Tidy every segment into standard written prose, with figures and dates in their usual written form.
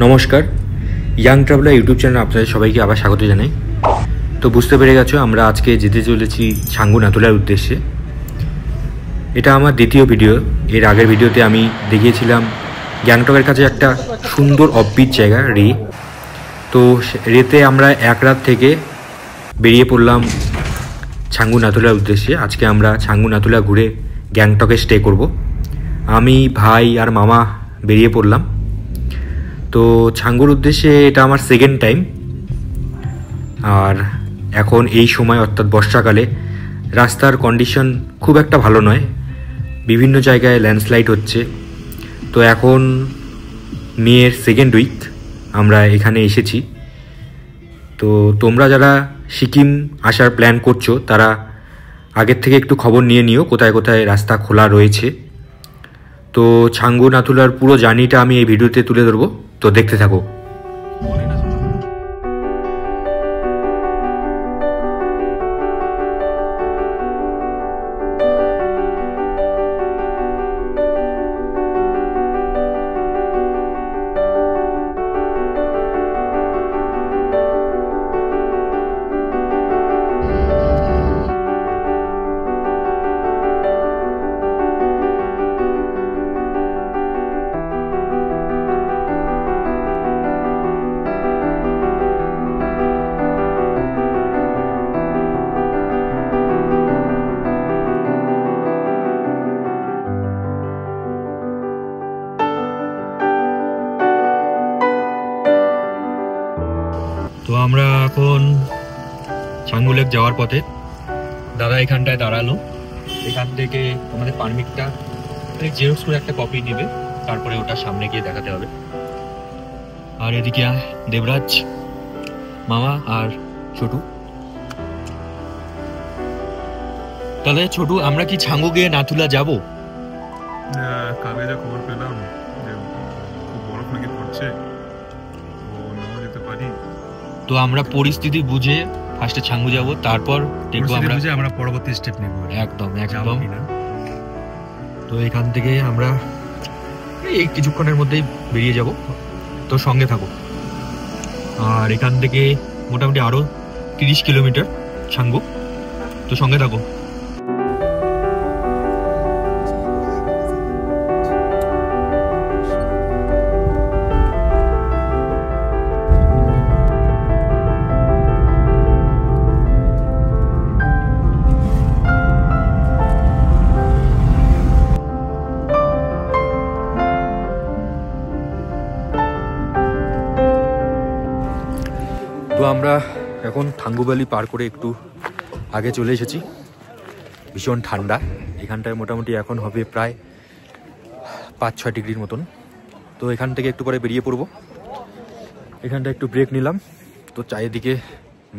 নমস্কার, young traveller YouTube চ্যানেলে আপনাদের সবাইকে আবার স্বাগত জানাই। তো বুঝতে পেরে গেছো আমরা আজকে যেতে চলেছি ছাঙ্গু নাথুলার উদ্দেশ্যে। এটা আমার দ্বিতীয় ভিডিও। এর আগের ভিডিওতে আমি দেখিয়েছিলাম গ্যাংটকের কাছে একটা সুন্দর অফবিট জায়গা রে। তো রেতে আমরা এক রাত থেকে বেরিয়ে পড়লাম ছাঙ্গু নাথুলার উদ্দেশ্যে। আজকে আমরা ছাঙ্গু নাথুলা ঘুরে গ্যাংটকে স্টে করব। আমি, ভাই আর মামা বেরিয়ে পড়লাম। তো ছাঙ্গুর উদ্দেশ্যে এটা আমার সেকেন্ড টাইম। আর এখন এই সময় অর্থাৎ বর্ষাকালে রাস্তার কন্ডিশন খুব একটা ভালো নয়, বিভিন্ন জায়গায় ল্যান্ডস্লাইড হচ্ছে। তো এখন মেয়ের সেকেন্ড উইক আমরা এখানে এসেছি। তো তোমরা যারা সিকিম আসার প্ল্যান করছো তারা আগের থেকে একটু খবর নিয়ে নিও কোথায় কোথায় রাস্তা খোলা রয়েছে। তো ছাঙ্গু নাথুলার পুরো জার্নিটা আমি এই ভিডিওতে তুলে ধরবো, তো দেখতে থাকো। তো আমরা এখন ছাঙ্গু লেক যাওয়ার পথে। দাদা এখানটায় দাঁড়ালো। এখান থেকে আমাদের পারমিটটা জেরক্স করে একটা কপি নেবে, তারপরে ওটা সামনে গিয়ে দেখাতে হবে। আর এদিকে দেবরাজ, মামা আর ছোটু। তাহলে ছোটু, আমরা কি ছাঙ্গু গিয়ে নাথুলা যাব? কালকে যা খবর পেলাম যে খুব বরফ নাকি পড়ছে, তো নাও যেতে পারি। তো আমরা পরিস্থিতি বুঝে ফার্স্টে ছাঙ্গু যাব, তারপর দেখবো আমরা পরবর্তী স্টেপ নেব। একদম একদম। তো এখান থেকে আমরা এই কিছুক্ষণের মধ্যেই বেরিয়ে যাব, তো সঙ্গে থাকো। আর এখান থেকে মোটামুটি আরো 30 কিলোমিটার ছাঙ্গু, তো সঙ্গে থাকো। তো আমরা এখন থাঙ্গু ভ্যালি পার করে একটু আগে চলে এসেছি। ভীষণ ঠান্ডা এখানটায়, মোটামুটি এখন হবে প্রায় 5-6 ডিগ্রির মতন। তো এখান থেকে একটু পরে বেরিয়ে পড়বো। এখানটা একটু ব্রেক নিলাম। তো চারিদিকে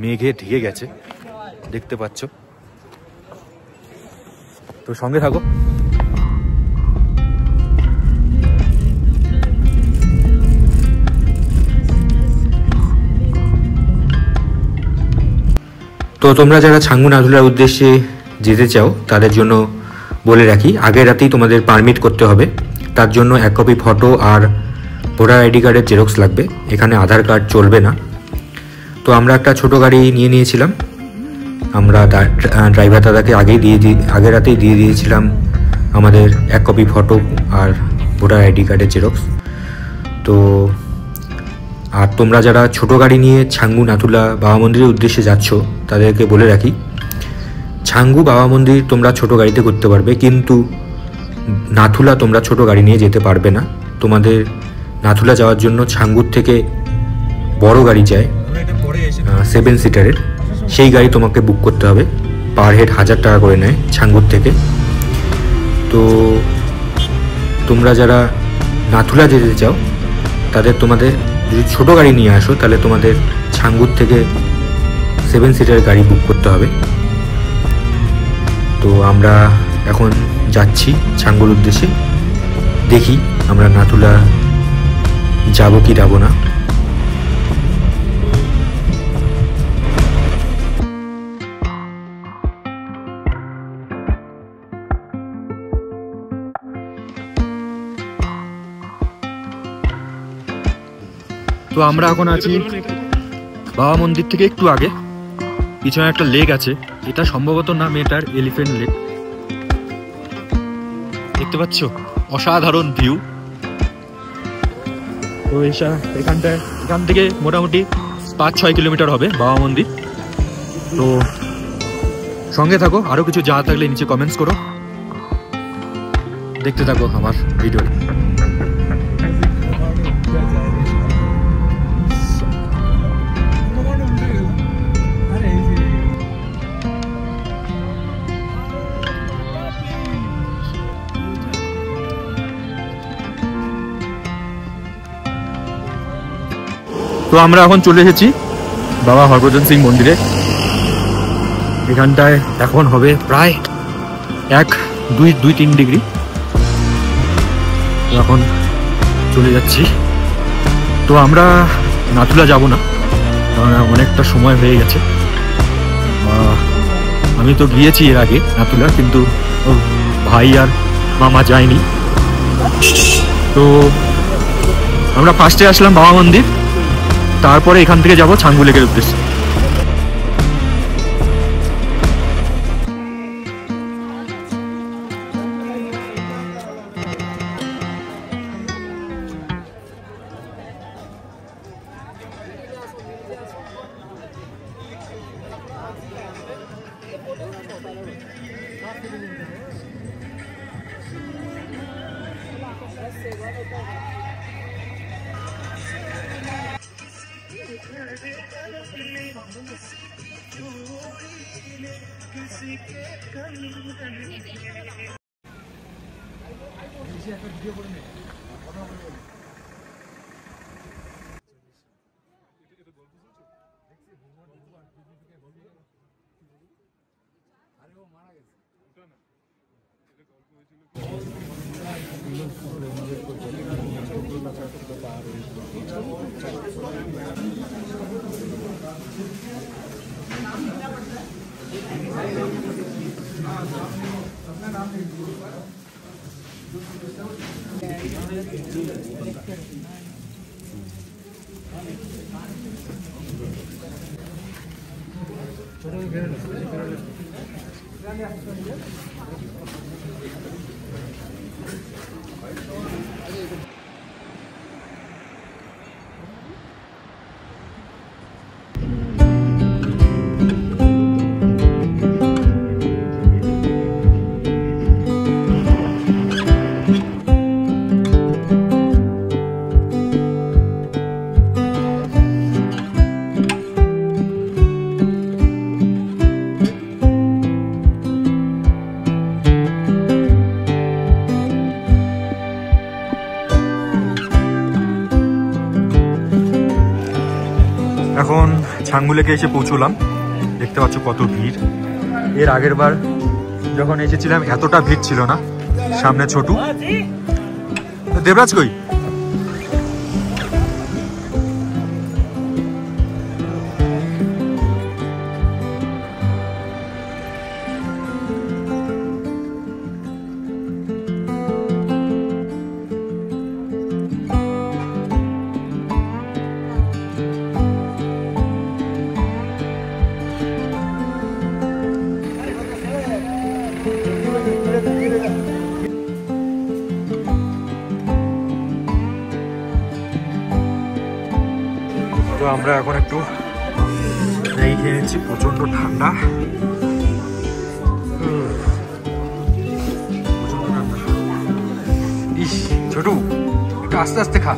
মেঘে ঢেকে গেছে, দেখতে পাচ্ছ। তো সঙ্গে থাকো। তো তোমরা যারা ছাঙ্গু নাথুলার উদ্দেশ্যে যেতে চাও তাদের জন্য বলে রাখি, আগের রাতেই তোমাদের পারমিট করতে হবে। তার জন্য 1 কপি ফটো আর ভোটার আইডি কার্ডের জেরক্স লাগবে। এখানে আধার কার্ড চলবে না। তো আমরা একটা ছোট গাড়ি নিয়ে নিয়েছিলাম। আমরা ড্রাইভার দাদাকে আগের রাতেই দিয়ে দিয়েছিলাম আমাদের 1 কপি ফটো আর ভোটার আইডি কার্ডের জেরক্স। তো আর তোমরা যারা ছোট গাড়ি নিয়ে ছাঙ্গু নাথুলা বাবা মন্দিরের উদ্দেশ্যে যাচ্ছ তাদেরকে বলে রাখি, ছাঙ্গু বাবা মন্দির তোমরা ছোট গাড়িতে করতে পারবে, কিন্তু নাথুলা তোমরা ছোট গাড়ি নিয়ে যেতে পারবে না। তোমাদের নাথুলা যাওয়ার জন্য ছাঙ্গুর থেকে বড় গাড়ি যায় 7 সিটারের, সেই গাড়ি তোমাকে বুক করতে হবে। পার হেড 1000 টাকা করে নেয় ছাঙ্গুর থেকে। তো তোমরা যারা নাথুলা যেতে চাও তাদের তোমাদের যদি ছোটো গাড়ি নিয়ে আসো তাহলে তোমাদের ছাঙ্গুর থেকে 7 সিটার গাড়ি বুক করতে হবে। তো আমরা এখন যাচ্ছি ছাঙ্গুর উদ্দেশ্যে। দেখি আমরা নাথুলা যাব কি যাব না। তো আমরা এখন আছি বাবা মন্দির থেকে একটু আগে, পিছনে একটা লেক আছে, এটা সম্ভবত নাম এটার এলিফ্যান্ট লেক। দেখতে পাচ্ছ অসাধারণ ভিউ। তো এখান থেকে মোটামুটি 5-6 কিলোমিটার হবে বাবা মন্দির। তো সঙ্গে থাকো, আরো কিছু জানা থাকলে নিচে কমেন্টস করো, দেখতে থাকো আমার ভিডিও। তো আমরা এখন চলে এসেছি বাবা হরভজন সিং মন্দিরে। এখানটায় এখন হবে প্রায় 1-2-3 ডিগ্রি। এখন চলে যাচ্ছি। তো আমরা নাথুলা যাব না, কারণ অনেকটা সময় হয়ে গেছে। আমি তো গিয়েছি এর আগে নাথুলা, কিন্তু ভাই আর মামা যায়নি। তো আমরা ফার্স্টে আসলাম বাবা মন্দির, তারপরে এখান থেকে যাব ছাঙ্গু লেকের উদ্দেশ্যে। এখন ছাঙ্গু লেকে এসে পৌঁছলাম। দেখতে পাচ্ছ কত ভিড়। এর আগের বার যখন এসেছিলাম এতটা ভিড় ছিল না। সামনে ছোটু, দেবরাজ কই? তো আমরা এখন একটু ম্যাগি খেয়ে নিচ্ছি, প্রচন্ড ঠান্ডা। ইস ছোটু, একটু আস্তে আস্তে খা।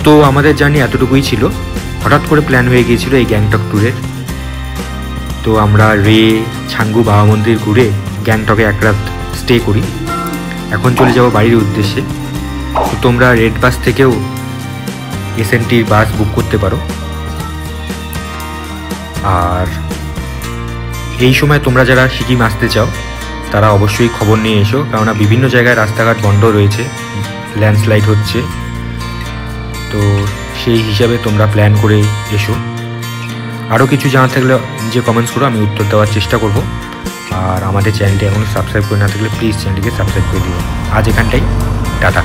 তো আমাদের জার্নি এতটুকুই ছিল। হঠাৎ করে প্ল্যান হয়ে গিয়েছিল এই গ্যাংটক ট্যুরের। তো আমরা ছাঙ্গু বাবা মন্দির ঘুরে গ্যাংটকে এক রাত স্টে করি। এখন চলে যাব বাড়ির উদ্দেশ্যে। তো তোমরা রেড বাস থেকেও এসএনটির বাস বুক করতে পারো। আর এই সময় তোমরা যারা সিকিম আসতে চাও তারা অবশ্যই খবর নিয়ে এসো, কেননা বিভিন্ন জায়গায় রাস্তাঘাট বন্ধ রয়েছে, ল্যান্ডস্লাইড হচ্ছে। তো সেই হিসাবে তোমরা প্ল্যান করে এসো। আরও কিছু জানার থাকলে যে কমেন্টস করো, আমি উত্তর দেওয়ার চেষ্টা করব। আর আমাদের চ্যানেলটি এখনও সাবস্ক্রাইব করে না থাকলে প্লিজ চ্যানেলটিকে সাবস্ক্রাইব করে দিও। আজ এখানটাই, টাটা।